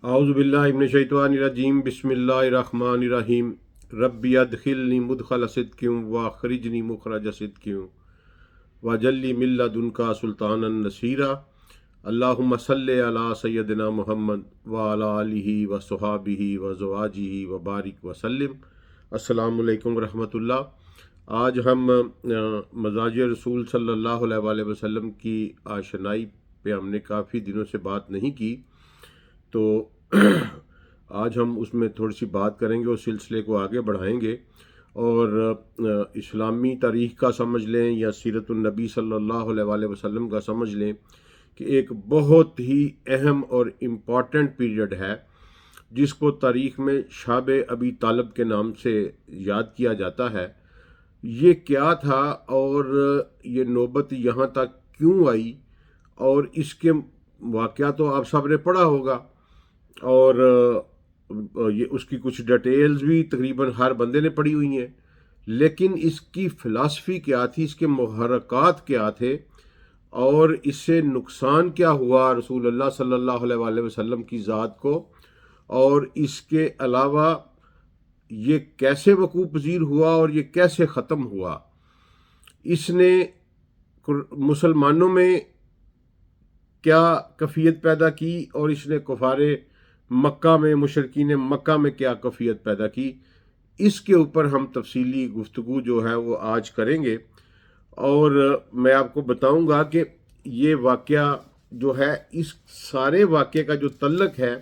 اعوذ باللہ من الشیطان الرجیم بسم اللہ الرحمن الرحیم ربی ادخلنی مدخل صدق واخرجنی مخرج صدق واجعلنی من لدنک سلطانا نصیرا اللہم صلی علی سیدنا محمد وعلی آلہ وصحابہ وازواجہ وبارک وسلم۔ السلام علیکم ورحمۃ اللہ۔ آج ہم مزاج رسول صلی اللہ علیہ وآلہ وسلم کی آشنائی پہ ہم نے کافی دنوں سے بات نہیں کی، تو آج ہم اس میں تھوڑی سی بات کریں گے، اس سلسلے کو آگے بڑھائیں گے اور اسلامی تاریخ کا سمجھ لیں یا سیرت النبی صلی اللہ علیہ وآلہ وسلم کا سمجھ لیں کہ ایک بہت ہی اہم اور امپورٹنٹ پیریڈ ہے جس کو تاریخ میں شاب ابی طالب کے نام سے یاد کیا جاتا ہے۔ یہ کیا تھا اور یہ نوبت یہاں تک کیوں آئی، اور اس کے واقعہ تو آپ سب نے پڑھا ہوگا، اور یہ اس کی کچھ ڈیٹیلز بھی تقریباً ہر بندے نے پڑھی ہوئی ہیں، لیکن اس کی فلسفی کیا تھی، اس کے محرکات کیا تھے، اور اس سے نقصان کیا ہوا رسول اللہ صلی اللہ علیہ وآلہ وسلم کی ذات کو، اور اس کے علاوہ یہ کیسے وقوع پذیر ہوا اور یہ کیسے ختم ہوا، اس نے مسلمانوں میں کیا کیفیت پیدا کی اور اس نے کفار مکہ میں، مشرکین مکہ میں کیا کیفیت پیدا کی، اس کے اوپر ہم تفصیلی گفتگو جو ہے وہ آج کریں گے۔ اور میں آپ کو بتاؤں گا کہ یہ واقعہ جو ہے، اس سارے واقعے کا جو تعلق ہے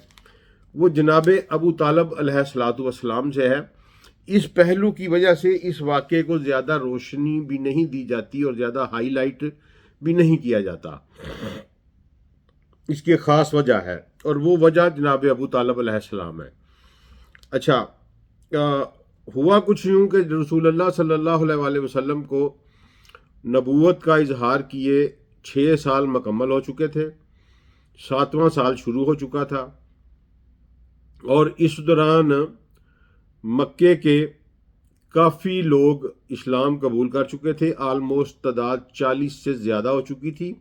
وہ جناب ابو طالب علیہ الصلوۃ والسلام سے ہے۔ اس پہلو کی وجہ سے اس واقعے کو زیادہ روشنی بھی نہیں دی جاتی اور زیادہ ہائی لائٹ بھی نہیں کیا جاتا، اس کی خاص وجہ ہے، اور وہ وجہ جناب ابو طالب علیہ السلام ہے۔ اچھا، ہوا کچھ یوں کہ رسول اللہ صلی اللہ علیہ وآلہ وسلم کو نبوت کا اظہار کیے 6 سال مکمل ہو چکے تھے، 7واں سال شروع ہو چکا تھا، اور اس دوران مکے کے کافی لوگ اسلام قبول کر چکے تھے، آلموسٹ تعداد 40 سے زیادہ ہو چکی تھی،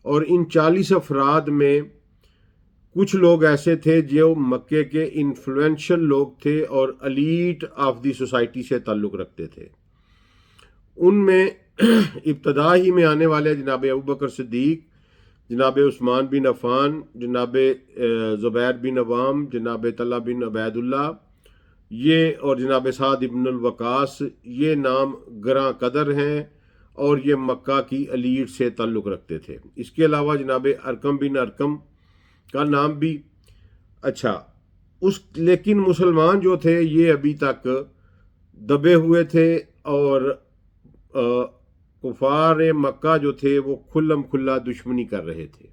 اور ان 40 افراد میں کچھ لوگ ایسے تھے جو مکے کے انفلوئنشل لوگ تھے اور ایلیٹ آف دی سوسائٹی سے تعلق رکھتے تھے۔ ان میں ابتدا ہی میں آنے والے جناب ابوبکر صدیق، جناب عثمان بن عفان، جناب زبیر بن عوام، جناب طلحہ بن عبید اللہ، یہ اور جناب سعد ابن الوقاص، یہ نام گراں قدر ہیں اور یہ مکہ کی ایلیٹ سے تعلق رکھتے تھے۔ اس کے علاوہ جناب ارقم بن ارقم کا نام بھی اچھا، لیکن مسلمان جو تھے یہ ابھی تک دبے ہوئے تھے، اور کفار مکہ جو تھے وہ کھلم کھلا دشمنی کر رہے تھے۔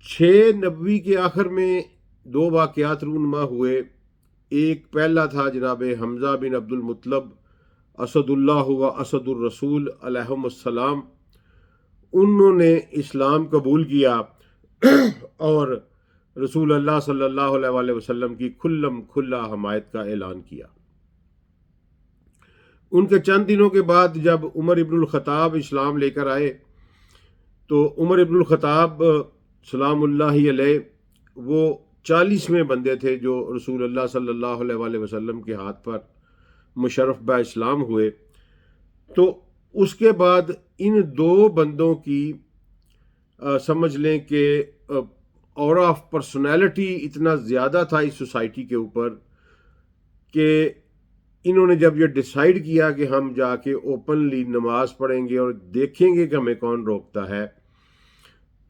6 نبوی کے آخر میں 2 واقعات رونما ہوئے۔ ایک پہلا تھا جناب حمزہ بن عبد المطلب اسد اللہ و اسد الرسول علیہم السلام، انہوں نے اسلام قبول کیا اور رسول اللہ صلی اللہ علیہ وآلہ وسلم کی کھلم کھلا حمایت کا اعلان کیا۔ ان کے چند دنوں کے بعد جب عمر ابن الخطاب اسلام لے کر آئے، تو عمر ابن الخطاب سلام اللہ علیہ وہ 40ویں بندے تھے جو رسول اللہ صلی اللہ علیہ وآلہ وسلم کے ہاتھ پر مشرف با اسلام ہوئے۔ تو اس کے بعد ان 2 بندوں کی سمجھ لیں کہ اور آف پرسنالٹی اتنا زیادہ تھا اس سوسائٹی کے اوپر کہ انہوں نے جب یہ ڈیسائیڈ کیا کہ ہم جا کے اوپنلی نماز پڑھیں گے اور دیکھیں گے کہ ہمیں کون روکتا ہے،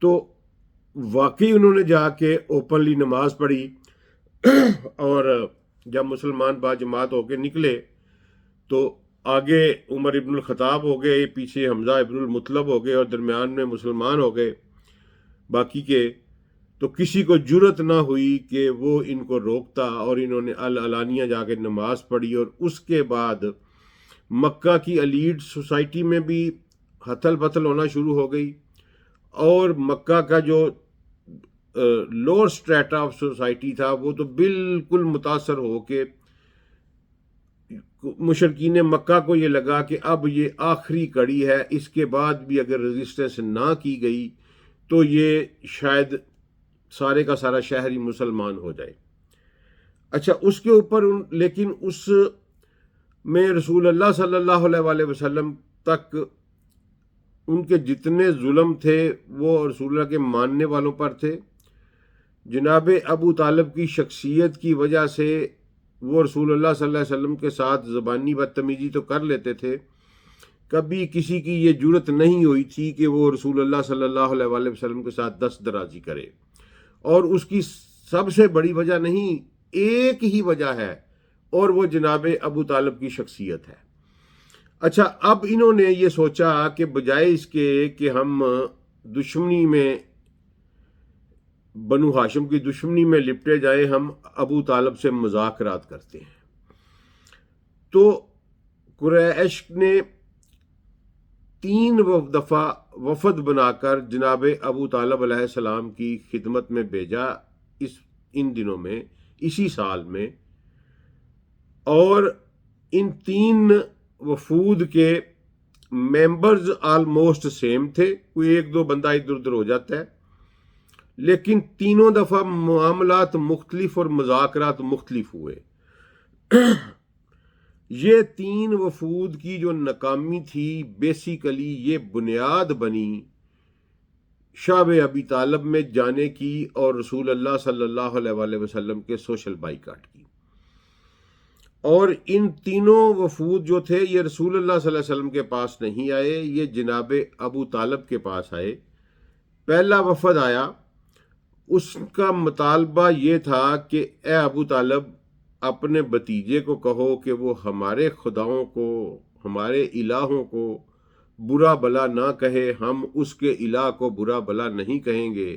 تو واقعی انہوں نے جا کے اوپنلی نماز پڑھی، اور جب مسلمان باجماعت ہو کے نکلے تو آگے عمر ابن الخطاب ہو گئے، پیچھے حمزہ ابن المطلب ہو گئے، اور درمیان میں مسلمان ہو گئے باقی کے۔ تو کسی کو جرت نہ ہوئی کہ وہ ان کو روکتا، اور انہوں نے العلانیہ جا کے نماز پڑھی، اور اس کے بعد مکہ کی ایلیٹ سوسائٹی میں بھی ہتل پتل ہونا شروع ہو گئی، اور مکہ کا جو لوور سٹریٹا آف سوسائٹی تھا وہ تو بالکل متاثر ہو کے مشرکین مکہ کو یہ لگا کہ اب یہ آخری کڑی ہے، اس کے بعد بھی اگر ریزسٹنس نہ کی گئی تو یہ شاید سارے کا سارا شہر ہی مسلمان ہو جائے۔ اچھا، اس کے اوپر لیکن اس میں رسول اللہ صلی اللہ علیہ وآلہ وسلم تک ان کے جتنے ظلم تھے وہ رسول اللہ کے ماننے والوں پر تھے۔ جناب ابو طالب کی شخصیت کی وجہ سے وہ رسول اللہ صلی اللہ علیہ وسلم کے ساتھ زبانی بدتمیزی تو کر لیتے تھے، کبھی کسی کی یہ جرت نہیں ہوئی تھی کہ وہ رسول اللہ صلی اللہ علیہ وآلہ وسلم کے ساتھ دست درازی کرے، اور اس کی سب سے بڑی وجہ نہیں، ایک ہی وجہ ہے، اور وہ جناب ابو طالب کی شخصیت ہے۔ اچھا، اب انہوں نے یہ سوچا کہ بجائے اس کے کہ ہم دشمنی میں، بنو ہاشم کی دشمنی میں لپٹے جائیں، ہم ابو طالب سے مذاکرات کرتے ہیں۔ تو قریش نے 3 دفعہ وفد بنا کر جناب ابو طالب علیہ السلام کی خدمت میں بھیجا ان دنوں میں، اسی سال میں، اور ان 3 وفود کے ممبرز آلموسٹ سیم تھے، کوئی 1-2 بندہ ادھر ادھر ہو جاتا ہے، لیکن تینوں دفعہ معاملات مختلف اور مذاکرات مختلف ہوئے۔ یہ 3 وفود کی جو ناکامی تھی، بیسیکلی یہ بنیاد بنی شعب ابی طالب میں جانے کی اور رسول اللہ صلی اللہ علیہ وآلہ وسلم کے سوشل بائیکاٹ کی۔ اور ان تینوں وفود جو تھے یہ رسول اللہ صلی اللہ علیہ وسلم کے پاس نہیں آئے، یہ جناب ابو طالب کے پاس آئے۔ پہلا وفد آیا، اس کا مطالبہ یہ تھا کہ اے ابو طالب، اپنے بھتیجے کو کہو کہ وہ ہمارے خداؤں کو، ہمارے الہوں کو برا بلا نہ کہے، ہم اس کے الہ کو برا بلا نہیں کہیں گے،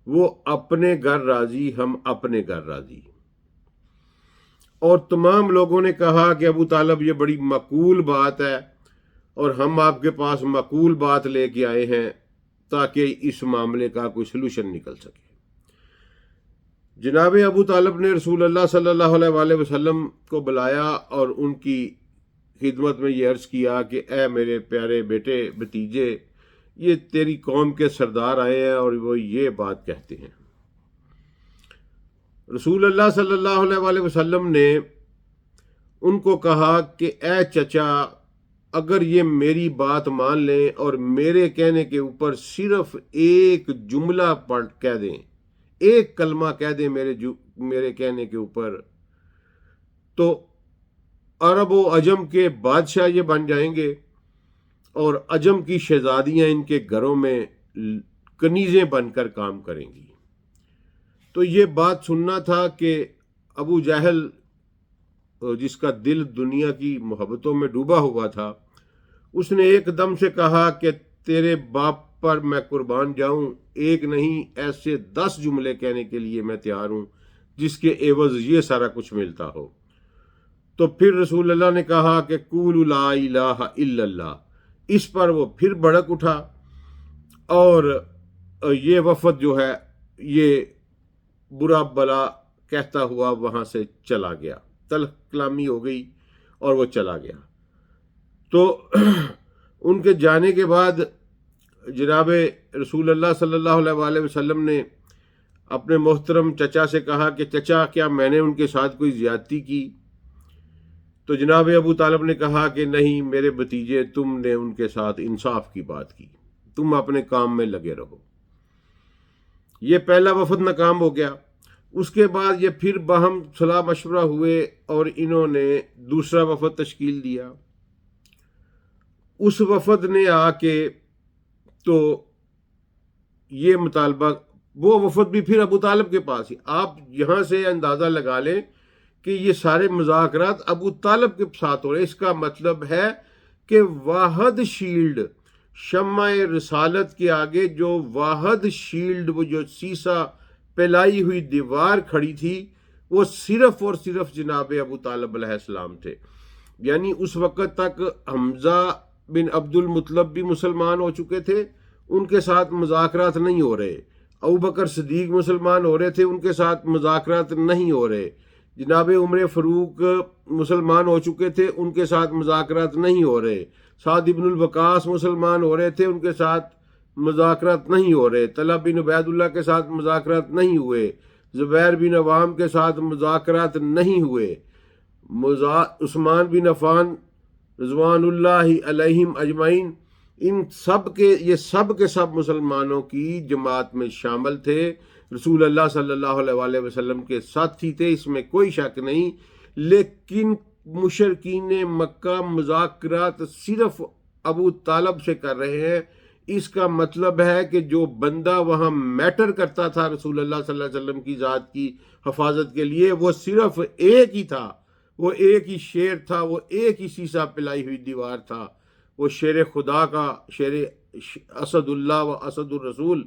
وہ اپنے گھر راضی، ہم اپنے گھر راضی۔ اور تمام لوگوں نے کہا کہ ابو طالب یہ بڑی معقول بات ہے، اور ہم آپ کے پاس معقول بات لے کے آئے ہیں تاکہ اس معاملے کا کوئی سلوشن نکل سکے۔ جناب ابو طالب نے رسول اللہ صلی اللہ علیہ وآلہ وسلم کو بلایا اور ان کی خدمت میں یہ عرض کیا کہ اے میرے پیارے بیٹے، بھتیجے، یہ تیری قوم کے سردار آئے ہیں اور وہ یہ بات کہتے ہیں۔ رسول اللہ صلی اللہ علیہ وآلہ وسلم نے ان کو کہا کہ اے چچا، اگر یہ میری بات مان لیں اور میرے کہنے کے اوپر صرف ایک جملہ پڑھ کہہ دیں، ایک کلمہ کہہ دیں میرے کہنے کے اوپر، تو عرب و عجم کے بادشاہ یہ بن جائیں گے، اور عجم کی شہزادیاں ان کے گھروں میں کنیزیں بن کر کام کریں گی۔ تو یہ بات سننا تھا کہ ابو جہل، جس کا دل دنیا کی محبتوں میں ڈوبا ہوا تھا، اس نے ایک دم سے کہا کہ تیرے باپ پر میں قربان جاؤں، ایک نہیں ایسے 10 جملے کہنے کے لیے میں تیار ہوں جس کے عوض یہ سارا کچھ ملتا ہو۔ تو پھر رسول اللہ نے کہا کہ قولوا لا الہ الا اللہ۔ اس پر وہ پھر بھڑک اٹھا اور یہ وفد جو ہے یہ برا بلا کہتا ہوا وہاں سے چلا گیا، تلخ کلامی ہو گئی اور وہ چلا گیا۔ تو ان کے جانے کے بعد جناب رسول اللہ صلی اللہ علیہ وآلہ وسلم نے اپنے محترم چچا سے کہا کہ چچا، کیا میں نے ان کے ساتھ کوئی زیادتی کی؟ تو جناب ابو طالب نے کہا کہ نہیں میرے بھتیجے، تم نے ان کے ساتھ انصاف کی بات کی، تم اپنے کام میں لگے رہو۔ یہ پہلا وفد ناکام ہو گیا۔ اس کے بعد یہ پھر باہم صلاح مشورہ ہوئے اور انہوں نے دوسرا وفد تشکیل دیا۔ اس وفد نے آ کے تو یہ مطالبہ، وہ وفد بھی پھر ابو طالب کے پاس ہی۔ آپ یہاں سے اندازہ لگا لیں کہ یہ سارے مذاکرات ابو طالب کے ساتھ ہو رہے۔ اس کا مطلب ہے کہ واحد شیلڈ، شمع رسالت کے آگے جو واحد شیلڈ، وہ جو سیسا پلائی ہوئی دیوار کھڑی تھی، وہ صرف اور صرف جناب ابو طالب علیہ السلام تھے۔ یعنی اس وقت تک حمزہ بن عبد المطلب بھی مسلمان ہو چکے تھے، ان کے ساتھ مذاکرات نہیں ہو رہے۔ ابوبکر صدیق مسلمان ہو رہے تھے، ان کے ساتھ مذاکرات نہیں ہو رہے۔ جناب عمر فاروق مسلمان ہو چکے تھے، ان کے ساتھ مذاکرات نہیں ہو رہے۔ سعد بن الوقاص مسلمان ہو رہے تھے، ان کے ساتھ مذاکرات نہیں ہو رہے، طلحہ بن عبیداللہ کے ساتھ مذاکرات نہیں ہوئے، زبیر بن عوام کے ساتھ مذاکرات نہیں ہوئے، عثمان بن عفان رضوان اللہ علیہم اجمعین، یہ سب کے سب مسلمانوں کی جماعت میں شامل تھے، رسول اللہ صلی اللہ علیہ وسلم کے ساتھی تھے، اس میں کوئی شک نہیں۔ لیکن مشرکین مکہ مذاکرات صرف ابو طالب سے کر رہے ہیں، اس کا مطلب ہے کہ جو بندہ وہاں میٹر کرتا تھا رسول اللہ صلی اللہ علیہ وسلم کی ذات کی حفاظت کے لیے، وہ صرف ایک ہی تھا، وہ ایک ہی شیر تھا، وہ ایک ہی سیسا پلائی ہوئی دیوار تھا، وہ شیر خدا کا، شیر اسد اللہ و اسد الرسول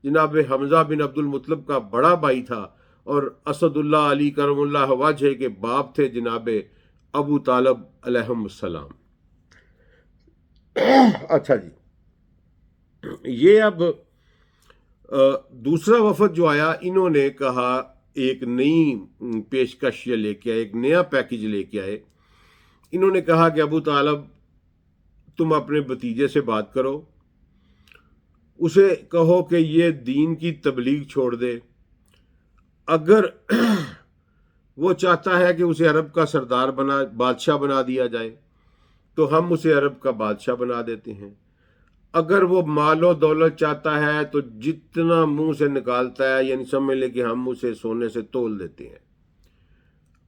جناب حمزہ بن عبد المطلب کا بڑا بھائی تھا، اور اسد اللہ علی کرم اللہ وجہ کے باپ تھے جناب ابو طالب علیہ السلام۔ اچھا جی، یہ اب دوسرا وفد جو آیا، انہوں نے کہا ایک نئی پیشکش لے کے آئے، ایک نیا پیکج لے کے آئے۔ انہوں نے کہا کہ ابو طالب تم اپنے بھتیجے سے بات کرو، اسے کہو کہ یہ دین کی تبلیغ چھوڑ دے، اگر وہ چاہتا ہے کہ اسے عرب کا سردار بادشاہ بنا دیا جائے تو ہم اسے عرب کا بادشاہ بنا دیتے ہیں، اگر وہ مال و دولت چاہتا ہے تو جتنا منہ سے نکالتا ہے، یعنی سمجھ لے کہ ہم اسے سونے سے تول دیتے ہیں،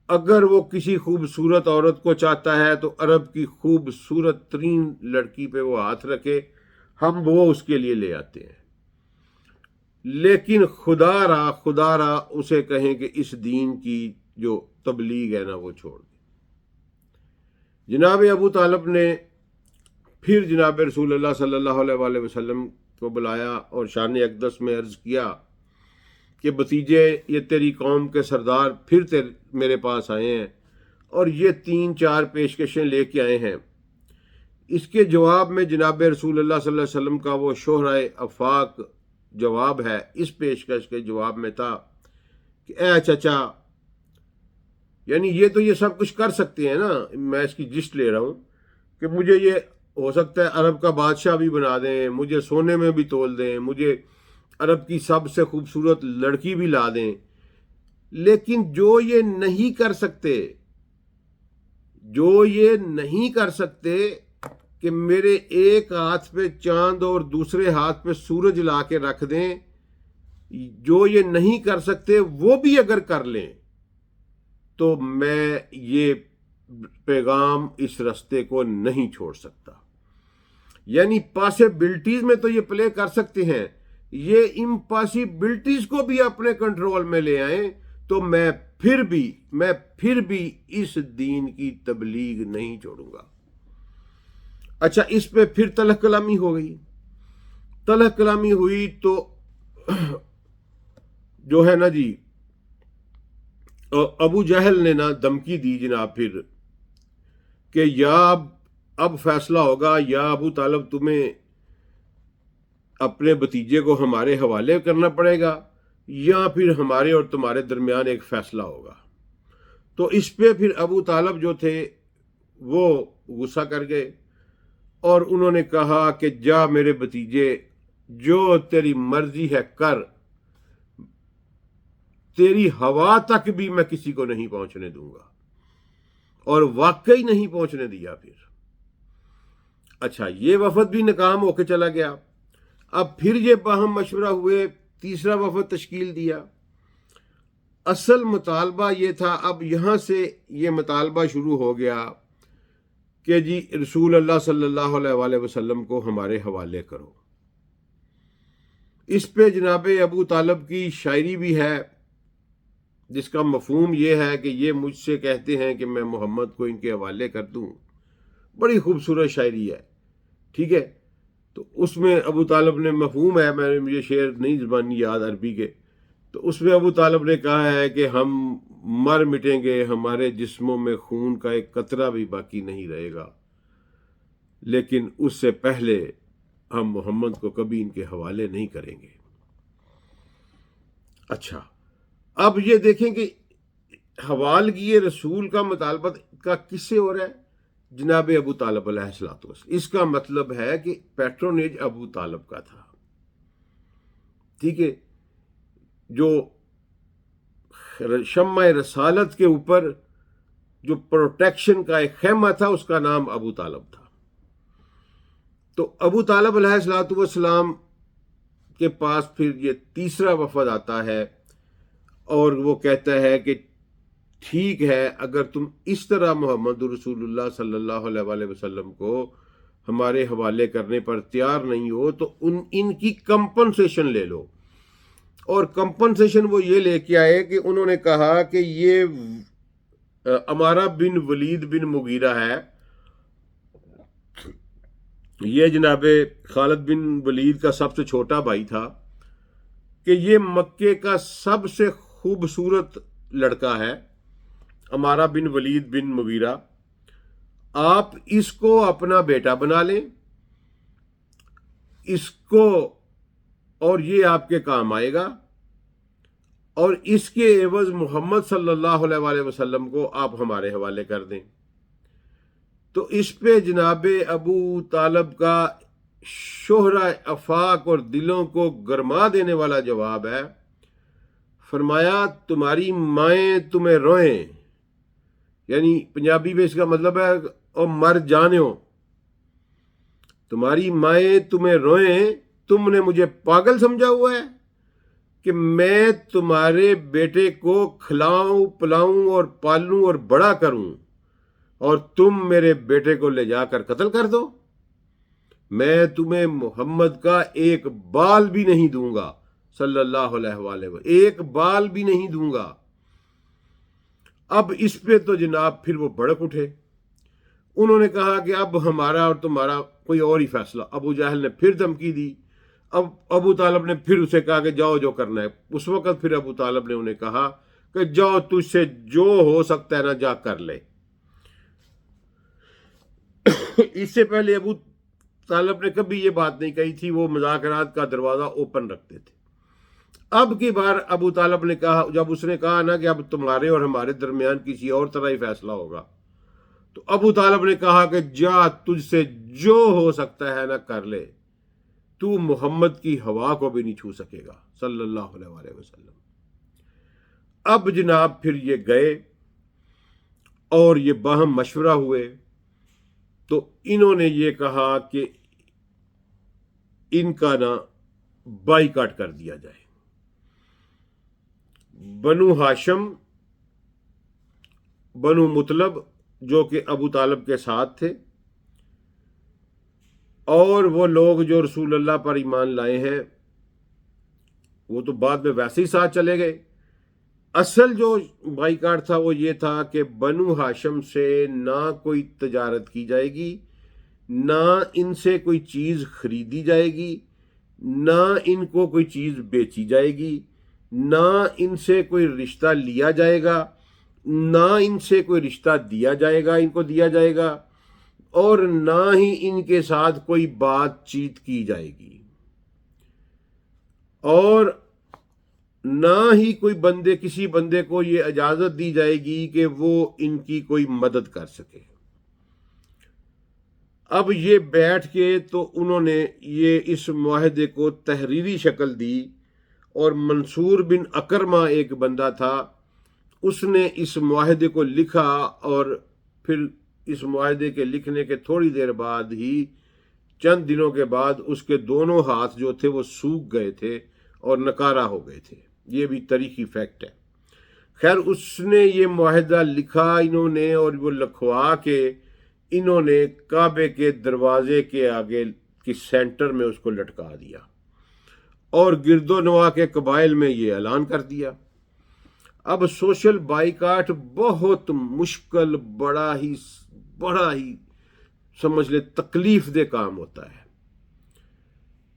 اگر وہ کسی خوبصورت عورت کو چاہتا ہے تو عرب کی خوبصورت ترین لڑکی پہ وہ ہاتھ رکھے، ہم وہ اس کے لیے لے آتے ہیں، لیکن خدا را اسے کہیں کہ اس دین کی جو تبلیغ ہے نا وہ چھوڑ دے۔ جناب ابو طالب نے پھر جناب رسول اللہ صلی اللہ علیہ وسلم کو بلایا اور شان اقدس میں عرض کیا کہ بھتیجے، یہ تیری قوم کے سردار پھر میرے پاس آئے ہیں اور یہ 3-4 پیشکشیں لے کے آئے ہیں۔ اس کے جواب میں جناب رسول اللہ صلی اللہ علیہ وسلم کا وہ شہرائے آفاق جواب ہے، اس پیشکش کے جواب میں تھا کہ اے چچا، یعنی یہ سب کچھ کر سکتے ہیں نا، میں اس کی جسٹ لے رہا ہوں کہ مجھے یہ ہو سکتا ہے عرب کا بادشاہ بھی بنا دیں، مجھے سونے میں بھی تول دیں، مجھے عرب کی سب سے خوبصورت لڑکی بھی لا دیں، لیکن جو یہ نہیں کر سکتے کہ میرے ایک ہاتھ پہ چاند اور دوسرے ہاتھ پہ سورج لا کے رکھ دیں، جو یہ نہیں کر سکتے وہ بھی اگر کر لیں تو میں یہ پیغام اس رستے کو نہیں چھوڑ سکتا۔ یعنی پاسبلٹیز میں تو یہ پلے کر سکتے ہیں، یہ امپاسبلٹیز کو بھی اپنے کنٹرول میں لے آئیں تو میں پھر بھی اس دین کی تبلیغ نہیں چھوڑوں گا۔ اچھا، اس پہ پھر تلخ کلامی ہو گئی۔ تلخ کلامی ہوئی تو جو ہے نا جی، ابو جہل نے نا دھمکی دی جناب پھر کہ یا اب فیصلہ ہوگا، یا ابو طالب تمہیں اپنے بھتیجے کو ہمارے حوالے کرنا پڑے گا، یا پھر ہمارے اور تمہارے درمیان ایک فیصلہ ہوگا۔ تو اس پہ پھر ابو طالب جو تھے وہ غصہ کر گئے اور انہوں نے کہا کہ جا میرے بھتیجے، جو تیری مرضی ہے کر، تیری ہوا تک بھی میں کسی کو نہیں پہنچنے دوں گا، اور واقعی نہیں پہنچنے دیا پھر۔ اچھا، یہ وفد بھی ناکام ہو کے چلا گیا۔ اب پھر یہ باہم مشورہ ہوئے، تیسرا وفد تشکیل دیا۔ اصل مطالبہ یہ تھا، اب یہاں سے یہ مطالبہ شروع ہو گیا کہ جی رسول اللہ صلی اللہ علیہ وسلم کو ہمارے حوالے کرو۔ اس پہ جناب ابو طالب کی شاعری بھی ہے، جس کا مفہوم یہ ہے کہ یہ مجھ سے کہتے ہیں کہ میں محمد کو ان کے حوالے کر دوں۔ بڑی خوبصورت شاعری ہے، ٹھیک ہے۔ تو اس میں ابو طالب نے مفہوم ہے، مجھے شعر نہیں زبانی یاد عربی کے، تو اس میں ابو طالب نے کہا ہے کہ ہم مر مٹیں گے، ہمارے جسموں میں خون کا ایک قطرہ بھی باقی نہیں رہے گا، لیکن اس سے پہلے ہم محمد کو کبھی ان کے حوالے نہیں کریں گے۔ اچھا، اب یہ دیکھیں کہ حوالگی رسول کا مطالبہ کا کس سے ہو رہا ہے؟ جناب ابو طالب علیہ السلام۔ اس کا مطلب ہے کہ پیٹرونیج ابو طالب کا تھا، ٹھیک ہے، جو شمع رسالت کے اوپر جو پروٹیکشن کا ایک خیمہ تھا اس کا نام ابو طالب تھا۔ تو ابو طالب علیہ الصلوۃ والسلام کے پاس پھر یہ تیسرا وفد آتا ہے اور وہ کہتا ہے کہ ٹھیک ہے، اگر تم اس طرح محمد رسول اللہ صلی اللہ علیہ وآلہ وسلم کو ہمارے حوالے کرنے پر تیار نہیں ہو تو ان کی کمپنسیشن لے لو۔ اور کمپنسیشن وہ یہ لے کے آئے کہ انہوں نے کہا کہ یہ عمارہ بن ولید بن مغیرہ ہے، یہ جناب خالد بن ولید کا سب سے چھوٹا بھائی تھا، کہ یہ مکے کا سب سے خوبصورت لڑکا ہے، عمارہ بن ولید بن مغیرہ، آپ اس کو اپنا بیٹا بنا لیں، اس کو، اور یہ آپ کے کام آئے گا، اور اس کے عوض محمد صلی اللہ علیہ وآلہ وسلم کو آپ ہمارے حوالے کر دیں۔ تو اس پہ جناب ابو طالب کا شہرہ آفاق اور دلوں کو گرما دینے والا جواب ہے، فرمایا تمہاری مائیں تمہیں روئیں، یعنی پنجابی میں اس کا مطلب ہے اور مر جانو، تمہاری مائیں تمہیں روئیں، تم نے مجھے پاگل سمجھا ہوا ہے کہ میں تمہارے بیٹے کو کھلاؤں پلاؤں اور پالوں اور بڑا کروں اور تم میرے بیٹے کو لے جا کر قتل کر دو؟ میں تمہیں محمد کا ایک بال بھی نہیں دوں گا صلی اللہ علیہ وآلہ وسلم، ایک بال بھی نہیں دوں گا۔ اب اس پہ تو جناب پھر وہ بھڑک اٹھے، انہوں نے کہا کہ اب ہمارا اور تمہارا کوئی اور ہی فیصلہ۔ ابو جہل نے پھر دھمکی دی، اب ابو طالب نے پھر اسے کہا کہ جاؤ جو کرنا ہے۔ اس وقت پھر ابو طالب نے انہیں کہا کہ جاؤ تجھ سے جو ہو سکتا ہے نا جا کر لے۔ اس سے پہلے ابو طالب نے کبھی یہ بات نہیں کہی تھی، وہ مذاکرات کا دروازہ اوپن رکھتے تھے۔ اب کی بار ابو طالب نے کہا، جب اس نے کہا نا کہ اب تمہارے اور ہمارے درمیان کسی اور طرح ہی فیصلہ ہوگا، تو ابو طالب نے کہا کہ جا تجھ سے جو ہو سکتا ہے نا کر لے، تو محمد کی ہوا کو بھی نہیں چھو سکے گا صلی اللہ علیہ وآلہ وسلم۔ اب جناب پھر یہ گئے اور یہ باہم مشورہ ہوئے، تو انہوں نے یہ کہا کہ ان کا نا بائیکاٹ کر دیا جائے۔ بنو ہاشم، بنو مطلب جو کہ ابو طالب کے ساتھ تھے، اور وہ لوگ جو رسول اللہ پر ایمان لائے ہیں وہ تو بعد میں ویسے ہی ساتھ چلے گئے۔ اصل جو بائیکاٹ تھا وہ یہ تھا کہ بنو ہاشم سے نہ کوئی تجارت کی جائے گی، نہ ان سے کوئی چیز خریدی جائے گی، نہ ان کو کوئی چیز بیچی جائے گی، نہ ان سے کوئی رشتہ لیا جائے گا، نہ ان سے کوئی رشتہ دیا جائے گا، ان کو دیا جائے گا، اور نہ ہی ان کے ساتھ کوئی بات چیت کی جائے گی، اور نہ ہی کوئی کسی بندے کو یہ اجازت دی جائے گی کہ وہ ان کی کوئی مدد کر سکے۔ اب یہ بیٹھ کے تو انہوں نے یہ اس معاہدے کو تحریری شکل دی، اور منصور بن اکرمہ ایک بندہ تھا، اس نے اس معاہدے کو لکھا، اور پھر اس معاہدے کے لکھنے کے تھوڑی دیر بعد ہی، چند دنوں کے بعد، اس کے دونوں ہاتھ جو تھے وہ سوکھ گئے تھے اور نکارہ ہو گئے تھے۔ یہ بھی تاریخی فیکٹ ہے۔ خیر، اس نے یہ معاہدہ لکھا انہوں نے، اور وہ لکھوا کے انہوں نے کعبے کے دروازے کے آگے کی سینٹر میں اس کو لٹکا دیا، اور گرد و نواح کے قبائل میں یہ اعلان کر دیا۔ اب سوشل بائیکاٹ بہت مشکل، بڑا ہی سمجھ لے تکلیف دہ کام ہوتا ہے۔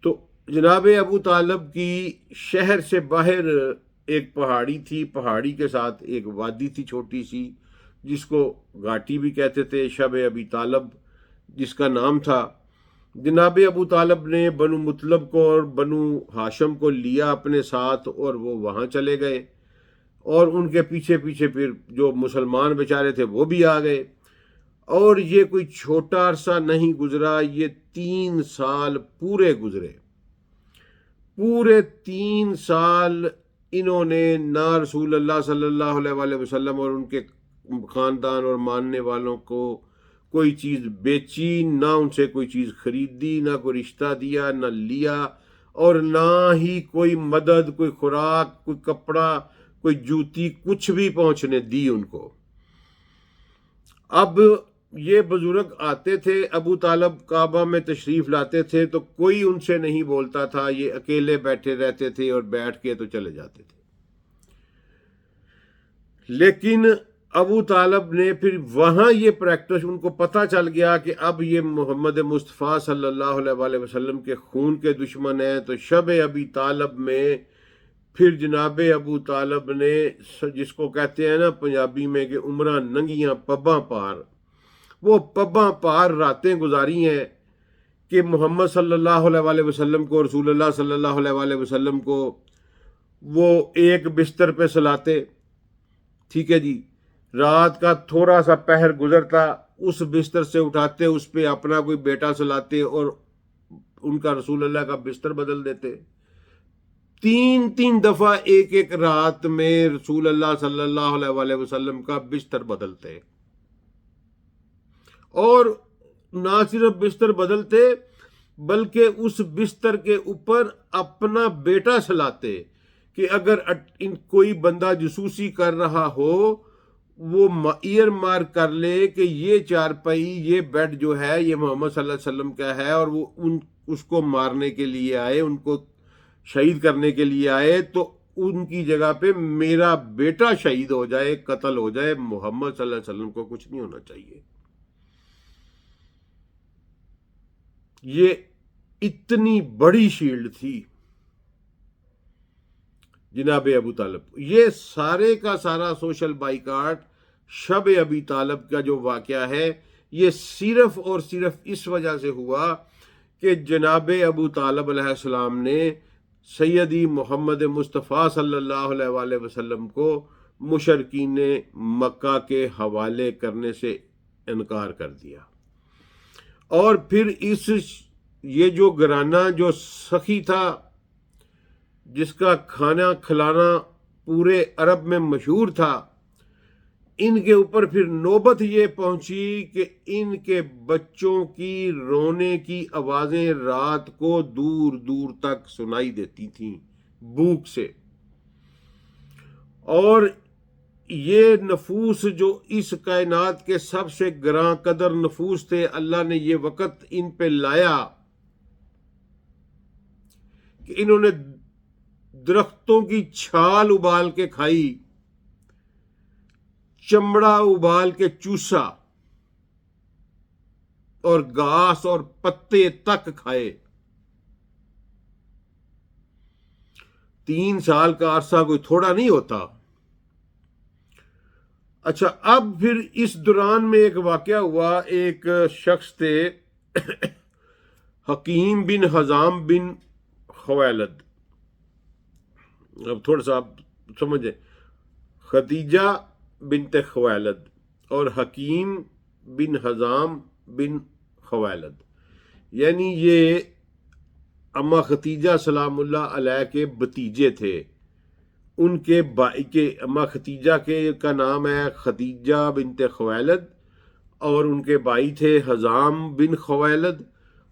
تو جناب ابو طالب کی شہر سے باہر ایک پہاڑی تھی، پہاڑی کے ساتھ ایک وادی تھی چھوٹی سی، جس کو گھاٹی بھی کہتے تھے، شب ابی طالب جس کا نام تھا۔ جناب ابو طالب نے بنو مطلب کو اور بنو ہاشم کو لیا اپنے ساتھ، اور وہ وہاں چلے گئے، اور ان کے پیچھے پیچھے پھر جو مسلمان بیچارے تھے وہ بھی آ گئے، اور یہ کوئی چھوٹا عرصہ نہیں گزرا، یہ 3 سال پورے گزرے۔ پورے 3 سال انہوں نے نہ رسول اللہ صلی اللہ علیہ وآلہ وسلم اور ان کے خاندان اور ماننے والوں کو کوئی چیز بیچی، نہ ان سے کوئی چیز خریدی، نہ کوئی رشتہ دیا، نہ لیا، اور نہ ہی کوئی مدد، کوئی خوراک، کوئی کپڑا، کوئی جوتی، کچھ بھی پہنچنے دی ان کو۔ اب یہ بزرگ آتے تھے، ابو طالب کعبہ میں تشریف لاتے تھے تو کوئی ان سے نہیں بولتا تھا، یہ اکیلے بیٹھے رہتے تھے اور بیٹھ کے تو چلے جاتے تھے۔ لیکن ابو طالب نے پھر وہاں یہ پریکٹس، ان کو پتہ چل گیا کہ اب یہ محمد مصطفیٰ صلی اللہ علیہ وآلہ وسلم کے خون کے دشمن ہیں، تو شب ابی طالب میں پھر جناب ابو طالب نے، جس کو کہتے ہیں نا پنجابی میں کہ عمرہ ننگیاں پباں پار، وہ پباں پار راتیں گزاری ہیں کہ محمد صلی اللہ علیہ وآلہ وسلم کو، رسول اللہ صلی اللہ علیہ وآلہ وسلم کو وہ ایک بستر پہ سلاتے، ٹھیک ہے جی، رات کا تھوڑا سا پہر گزرتا، اس بستر سے اٹھاتے، اس پہ اپنا کوئی بیٹا سلاتے اور ان کا رسول اللہ کا بستر بدل دیتے۔ 3 دفعہ ایک رات میں رسول اللہ صلی اللہ علیہ وآلہ وسلم کا بستر بدلتے، اور نہ صرف بستر بدلتے بلکہ اس بستر کے اوپر اپنا بیٹا سلاتے کہ اگر کوئی بندہ جسوسی کر رہا ہو وہ ایئر مار کر لے کہ یہ چارپائی، یہ بیڈ جو ہے یہ محمد صلی اللہ علیہ وسلم کا ہے، اور وہ اس کو مارنے کے لیے آئے، ان کو شہید کرنے کے لیے آئے، تو ان کی جگہ پہ میرا بیٹا شہید ہو جائے، قتل ہو جائے، محمد صلی اللہ علیہ وسلم کو کچھ نہیں ہونا چاہیے۔ یہ اتنی بڑی شیلڈ تھی جناب ابو طالب۔ یہ سارے کا سارا سوشل بائیکاٹ شب ابی طالب کا جو واقعہ ہے، یہ صرف اور صرف اس وجہ سے ہوا کہ جناب ابو طالب علیہ السلام نے سیدی محمد مصطفیٰ صلی اللہ علیہ وآلہ وسلم کو مشرکین مکہ کے حوالے کرنے سے انکار کر دیا، اور پھر یہ جو گھرانہ جو سخی تھا، جس کا کھانا کھلانا پورے عرب میں مشہور تھا، ان کے اوپر پھر نوبت یہ پہنچی کہ ان کے بچوں کی رونے کی آوازیں رات کو دور دور تک سنائی دیتی تھیں بھوک سے، اور یہ نفوس جو اس کائنات کے سب سے گراں قدر نفوس تھے، اللہ نے یہ وقت ان پہ لایا کہ انہوں نے درختوں کی چھال ابال کے کھائی، چمڑا ابال کے چوسا، اور گھاس اور پتے تک کھائے۔ 3 سال کا عرصہ کوئی تھوڑا نہیں ہوتا۔ اچھا، اب پھر اس دوران میں ایک واقعہ ہوا، ایک شخص تھے حکیم بن حزام بن خویلد، اب تھوڑا سا آپ سمجھیں، خدیجہ بنت خویلد اور حکیم بن حزام بن خویلد، یعنی یہ اما خدیجہ سلام اللہ علیہ کے بھتیجے تھے۔ ان کے بھائی کے، اما خدیجہ کا نام ہے خدیجہ بنت خویلد، اور ان کے بھائی تھے حزام بن خویلد،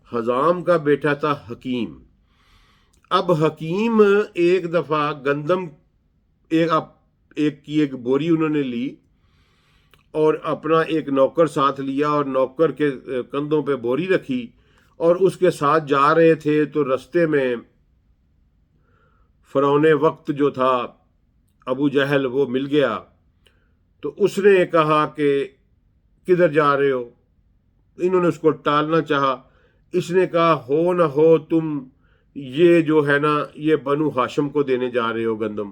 حزام کا بیٹا تھا حکیم۔ اب حکیم ایک دفعہ گندم ایک بوری انہوں نے لی اور اپنا ایک نوکر ساتھ لیا، اور نوکر کے کندھوں پہ بوری رکھی اور اس کے ساتھ جا رہے تھے، تو رستے میں فرعون وقت جو تھا ابو جہل وہ مل گیا، تو اس نے کہا کہ کدھر جا رہے ہو؟ انہوں نے اس کو ٹالنا چاہا، اس نے کہا ہو نہ ہو تم یہ جو ہے نا یہ بنو ہاشم کو دینے جا رہے ہو گندم؟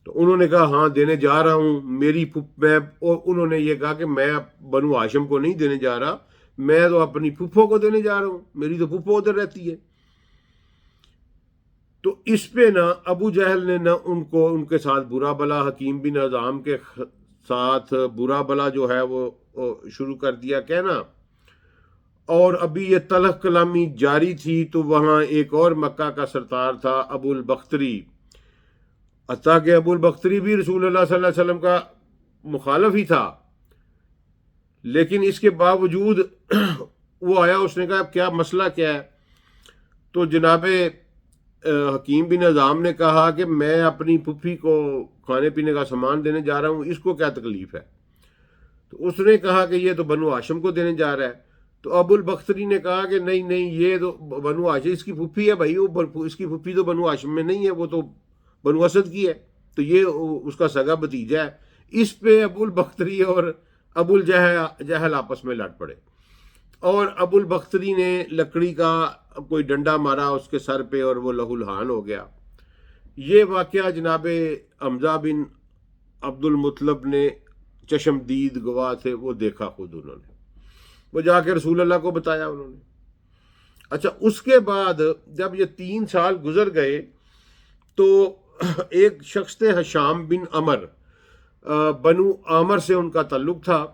تو انہوں نے کہا ہاں دینے جا رہا ہوں، اور انہوں نے یہ کہا کہ میں بنو ہاشم کو نہیں دینے جا رہا، میں تو اپنی پھپھو کو دینے جا رہا ہوں، میری تو پھپھو ادھر رہتی ہے۔ تو اس پہ نہ ابو جہل نے نہ ان کے ساتھ برا بلا، حکیم بن حزام کے ساتھ برا بلا جو ہے وہ شروع کر دیا کہنا، اور ابھی یہ تلخ کلامی جاری تھی تو وہاں ایک اور مکہ کا سردار تھا ابو البختری، حتیٰ کہ ابو البختری بھی رسول اللہ صلی اللہ علیہ وسلم کا مخالف ہی تھا، لیکن اس کے باوجود وہ آیا، اس نے کہا کیا مسئلہ کیا ہے؟ تو جناب حکیم بن نظام نے کہا کہ میں اپنی پھپھی کو کھانے پینے کا سامان دینے جا رہا ہوں، اس کو کیا تکلیف ہے؟ تو اس نے کہا کہ یہ تو بنو ہاشم کو دینے جا رہا ہے۔ تو ابو البختری نے کہا کہ نہیں نہیں، یہ تو بنو ہاشم اس کی پھپھی ہے بھائی، وہ اس کی پھپھی تو بنو ہاشم میں نہیں ہے، وہ تو بنو اسد کی ہے، تو یہ اس کا سگا بھتیجا ہے۔ اس پہ ابو البختری اور ابو الجہل آپس میں لڑ پڑے، اور ابو البختری نے لکڑی کا کوئی ڈنڈا مارا اس کے سر پہ اور وہ لہو لہان ہو گیا۔ یہ واقعہ جناب حمزہ بن عبد المطلب نے، چشم دید گواہ تھے، وہ دیکھا خود انہوں نے، وہ جا کے رسول اللہ کو بتایا انہوں نے۔ اچھا، اس کے بعد جب یہ 3 سال گزر گئے تو ایک شخص تھے حشام بن عمر، بنو عامر سے ان کا تعلق تھا،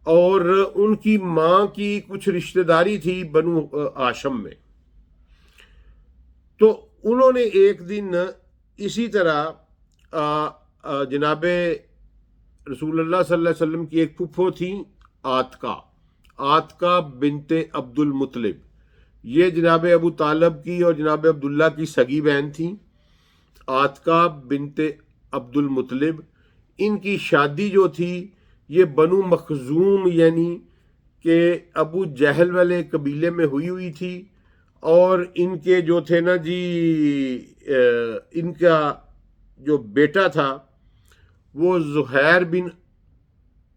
اور ان کی ماں کی کچھ رشتہ داری تھی بنو ہاشم میں۔ تو انہوں نے ایک دن اسی طرح جناب رسول اللہ صلی اللہ علیہ وسلم کی ایک پھپھو تھی عاتقہ بنت عبد المطلب، یہ جناب ابو طالب کی اور جناب عبداللہ کی سگی بہن تھیں، عاتقہ بنت عبد المطلب۔ ان کی شادی جو تھی یہ بنو مخزوم یعنی کہ ابو جہل والے قبیلے میں ہوئی تھی، اور ان کے جو تھے نا جی، ان کا جو بیٹا تھا وہ زہیر بن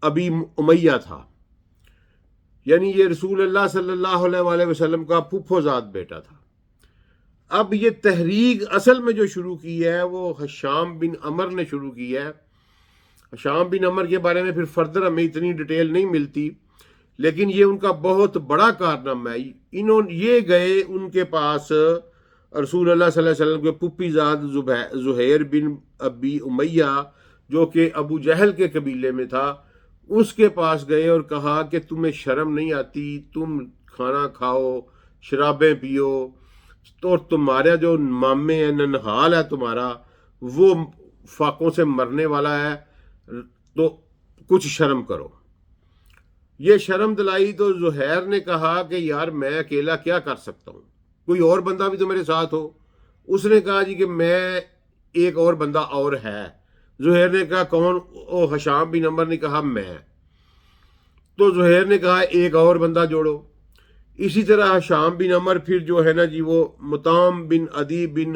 ابی امیہ تھا، یعنی یہ رسول اللہ صلی اللہ علیہ وسلم کا پھپھو زاد بیٹا تھا۔ اب یہ تحریک اصل میں جو شروع کی ہے وہ حشام بن عمر نے شروع کی ہے۔ حشام بن عمر کے بارے میں پھر فردر ہمیں اتنی ڈیٹیل نہیں ملتی، لیکن یہ ان کا بہت بڑا کارنامہ ہے۔ یہ گئے ان کے پاس رسول اللہ صلی اللہ علیہ وسلم کے پھپھی زاد زہیر بن ابی امیہ، جو کہ ابو جہل کے قبیلے میں تھا، اس کے پاس گئے اور کہا کہ تمہیں شرم نہیں آتی، تم کھانا کھاؤ، شرابیں پیو، تو تمہارا جو مامے ہے، ننہال ہے تمہارا، وہ فاقوں سے مرنے والا ہے، تو کچھ شرم کرو۔ یہ شرم دلائی تو زہیر نے کہا کہ یار میں اکیلا کیا کر سکتا ہوں، کوئی اور بندہ بھی تو میرے ساتھ ہو۔ اس نے کہا جی کہ میں ایک اور بندہ اور ہے۔ زہیر نے کہا کون؟ او حشام بن عمر نے کہا میں۔ تو زہیر نے کہا ایک اور بندہ جوڑو۔ اسی طرح حشام بن عمر پھر جو ہے نا جی وہ مطعم بن عدی بن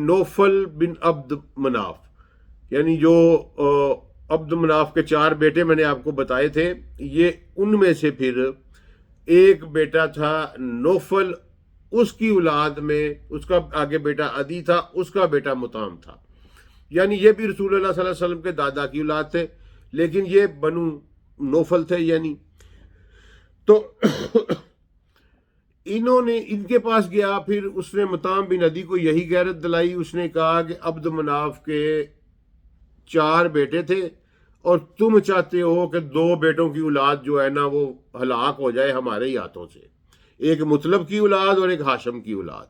نوفل بن عبد مناف، یعنی جو عبد مناف کے 4 بیٹے میں نے آپ کو بتائے تھے، یہ ان میں سے پھر ایک بیٹا تھا نوفل، اس کی اولاد میں اس کا آگے بیٹا عدی تھا، اس کا بیٹا مطعم تھا، یعنی یہ بھی رسول اللہ صلی اللہ علیہ وسلم کے دادا کی اولاد تھے، لیکن یہ بنو نوفل تھے یعنی۔ تو انہوں نے ان کے پاس گیا، پھر اس نے مطعم بن عدی کو یہی غیرت دلائی، اس نے کہا کہ عبد مناف کے 4 بیٹے تھے اور تم چاہتے ہو کہ 2 بیٹوں کی اولاد جو ہے نا وہ ہلاک ہو جائے ہمارے ہی ہاتھوں سے، ایک مطلب کی اولاد اور ایک ہاشم کی اولاد۔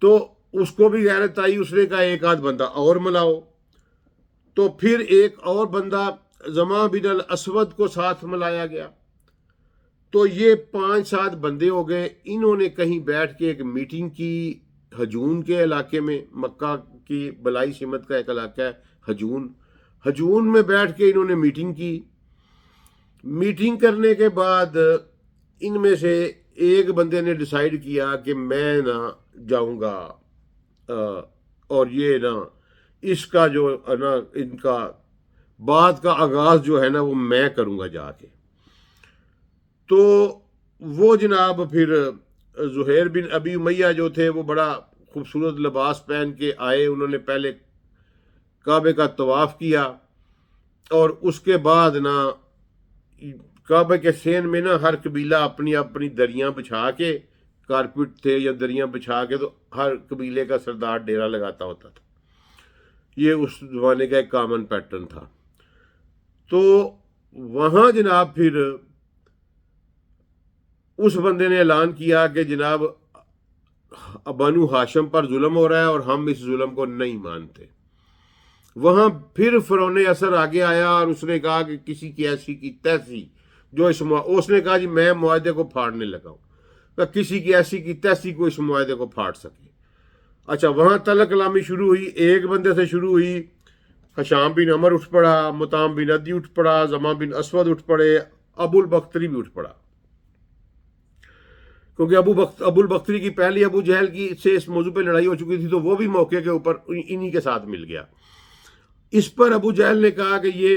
تو اس کو بھی غیرت آئی، اس نے کہا ایک آدھ بندہ اور ملاؤ۔ تو پھر ایک اور بندہ زماں بن الاسود کو ساتھ ملایا گیا، تو یہ 5-7 بندے ہو گئے۔ انہوں نے کہیں بیٹھ کے ایک میٹنگ کی حجون کے علاقے میں، مکہ کی بلائی سمت کا ایک علاقہ ہے حجون میں بیٹھ کے انہوں نے میٹنگ کی۔ میٹنگ کرنے کے بعد ان میں سے ایک بندے نے ڈیسائیڈ کیا کہ میں نہ جاؤں گا، اور یہ نا اس کا جو نا ان کا بات کا آغاز جو ہے نا وہ میں کروں گا جا کے۔ تو وہ جناب پھر زہیر بن ابی امیہ جو تھے وہ بڑا خوبصورت لباس پہن کے آئے، انہوں نے پہلے کعبے کا طواف کیا، اور اس کے بعد نا کعبے کے سین میں نا ہر قبیلہ اپنی اپنی دریاں بچھا کے، کارپٹ تھے یا دریاں بچھا کے، تو ہر قبیلے کا سردار ڈیرا لگاتا ہوتا تھا۔ یہ اس زمانے کا ایک کامن پیٹرن تھا۔ تو وہاں جناب پھر اس بندے نے اعلان کیا کہ جناب بنو ہاشم پر ظلم ہو رہا ہے اور ہم اس ظلم کو نہیں مانتے. وہاں پھر فرعون اثر آگے آیا اور اس نے کہا کہ کسی کی ایسی کی تیسی جو اس نے کہا جی میں معاہدے کو پھاڑنے لگا ہوں، کہ کسی کی ایسی کی تیسی کو اس معاہدے کو پھاڑ سکے. اچھا، وہاں طلع کلامی شروع ہوئی، ایک بندے سے شروع ہوئی، حشام بن عمر اٹھ پڑا، مطعم بن عدی اٹھ پڑا، زماں بن اسود اٹھ پڑے، ابو البختری بھی اٹھ پڑا، کیونکہ ابو البختری کی پہلی ابو جہل کی سے اس موضوع پہ لڑائی ہو چکی تھی، تو وہ بھی موقع کے اوپر انہی کے ساتھ مل گیا. اس پر ابو جہل نے کہا کہ یہ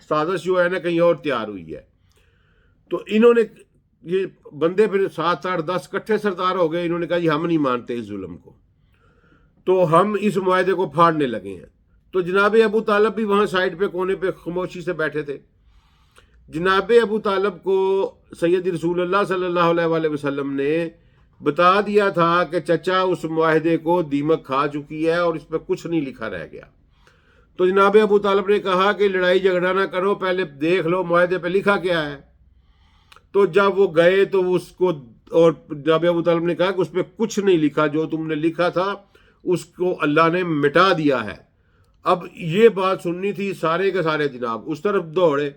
سازش جو ہے نا کہیں اور تیار ہوئی ہے. تو انہوں نے یہ بندے پھر 7 8 10 کٹھے سردار ہو گئے، انہوں نے کہا جی ہم نہیں مانتے اس ظلم کو، تو ہم اس معاہدے کو پھاڑنے لگے ہیں. تو جناب ابو طالب بھی وہاں سائڈ پہ کونے پہ خاموشی سے بیٹھے تھے. جناب ابو طالب کو سید رسول اللہ صلی اللہ علیہ وآلہ وسلم نے بتا دیا تھا کہ چچا اس معاہدے کو دیمک کھا چکی ہے اور اس پہ کچھ نہیں لکھا رہ گیا. تو جناب ابو طالب نے کہا کہ لڑائی جھگڑا نہ کرو، پہلے دیکھ لو معاہدے پہ لکھا کیا ہے. تو جب وہ گئے تو اس کو، اور جناب ابو طالب نے کہا کہ اس پہ کچھ نہیں لکھا، جو تم نے لکھا تھا اس کو اللہ نے مٹا دیا ہے. اب یہ بات سننی تھی، سارے کے سارے جناب اس طرف دوڑے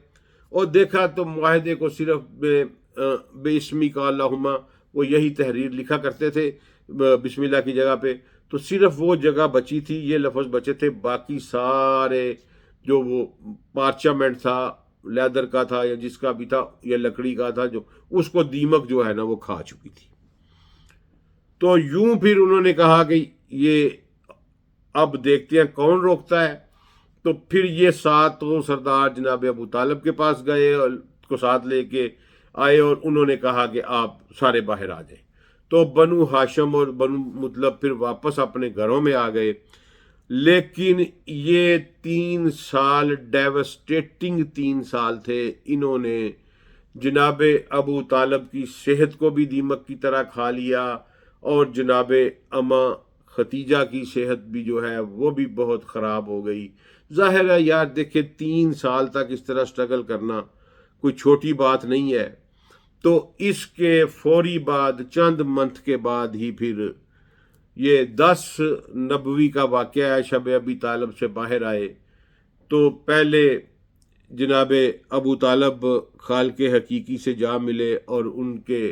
اور دیکھا تو معاہدے کو صرف بے اسمی کا اللہم، وہ یہی تحریر لکھا کرتے تھے بسم اللہ کی جگہ پہ، تو صرف وہ جگہ بچی تھی، یہ لفظ بچے تھے، باقی سارے جو وہ پارچمنٹ تھا، لیدر کا تھا یا جس کا بھی تھا یا لکڑی کا تھا، جو اس کو دیمک جو ہے نا وہ کھا چکی تھی. تو یوں پھر انہوں نے کہا کہ یہ اب دیکھتے ہیں کون روکتا ہے. تو پھر یہ 7 سردار جناب ابو طالب کے پاس گئے اور کو ساتھ لے کے آئے اور انہوں نے کہا کہ آپ سارے باہر آ جائیں. تو بنو ہاشم اور بنو مطلب پھر واپس اپنے گھروں میں آ گئے. لیکن یہ 3 سال ڈیوسٹیٹنگ 3 سال تھے. انہوں نے جناب ابو طالب کی صحت کو بھی دیمک کی طرح کھا لیا اور جناب اما ختیجہ کی صحت بھی جو ہے وہ بھی بہت خراب ہو گئی. ظاہر ہے یار دیکھیں 3 سال تک اس طرح سٹرگل کرنا کوئی چھوٹی بات نہیں ہے. تو اس کے فوری بعد چند منتھ کے بعد ہی پھر یہ 10 نبوی کا واقعہ ہے، شب ابی طالب سے باہر آئے. تو پہلے جناب ابو طالب خالق حقیقی سے جا ملے اور ان کے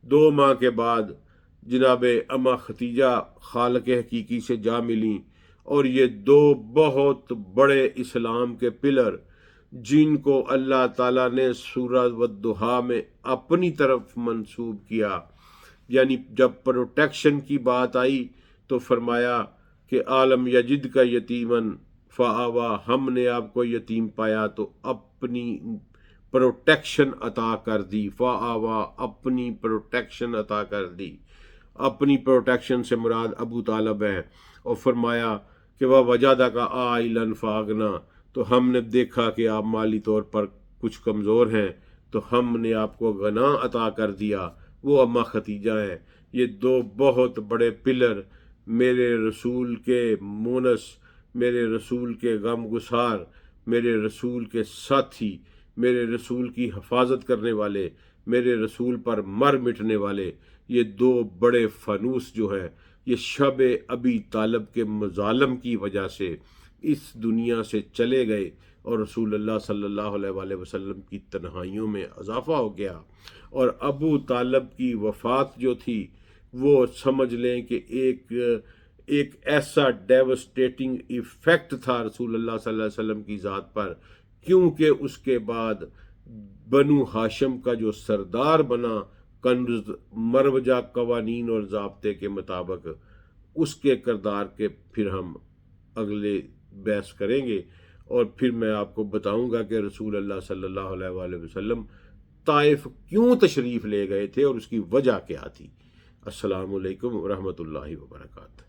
2 ماہ کے بعد جناب اما ختیجہ خالق حقیقی سے جا ملیں. اور یہ 2 بہت بڑے اسلام کے پلر جن کو اللہ تعالیٰ نے سورہ والضحیٰ میں اپنی طرف منسوب کیا، یعنی جب پروٹیکشن کی بات آئی تو فرمایا کہ عالم یجد کا یتیمن فآوا، ہم نے آپ کو یتیم پایا تو اپنی پروٹیکشن عطا کر دی. فآوا، اپنی پروٹیکشن عطا کر دی. اپنی پروٹیکشن سے مراد ابو طالب ہے. اور فرمایا کہ وہ وجادہ کا عائلاً فاغنا، تو ہم نے دیکھا کہ آپ مالی طور پر کچھ کمزور ہیں تو ہم نے آپ کو غنا عطا کر دیا. وہ اما ختیجہ ہیں. یہ 2 بہت بڑے پلر، میرے رسول کے مونس، میرے رسول کے غم گسار، میرے رسول کے ساتھی، میرے رسول کی حفاظت کرنے والے، میرے رسول پر مر مٹنے والے، یہ 2 بڑے فانوس جو ہیں یہ شب ابی طالب کے مظالم کی وجہ سے اس دنیا سے چلے گئے اور رسول اللہ صلی اللہ علیہ وآلہ وسلم کی تنہائیوں میں اضافہ ہو گیا. اور ابو طالب کی وفات جو تھی وہ سمجھ لیں کہ ایک ایسا ڈیوسٹیٹنگ ایفیکٹ تھا رسول اللہ صلی اللہ علیہ وسلم کی ذات پر، کیونکہ اس کے بعد بنو ہاشم کا جو سردار بنا کنز مروجہ قوانین اور ضابطے کے مطابق، اس کے کردار کے پھر ہم اگلے بحث کریں گے. اور پھر میں آپ کو بتاؤں گا کہ رسول اللہ صلی اللہ علیہ وآلہ وسلم طائف کیوں تشریف لے گئے تھے اور اس کی وجہ کیا تھی. السلام علیکم ورحمۃ اللہ وبرکاتہ.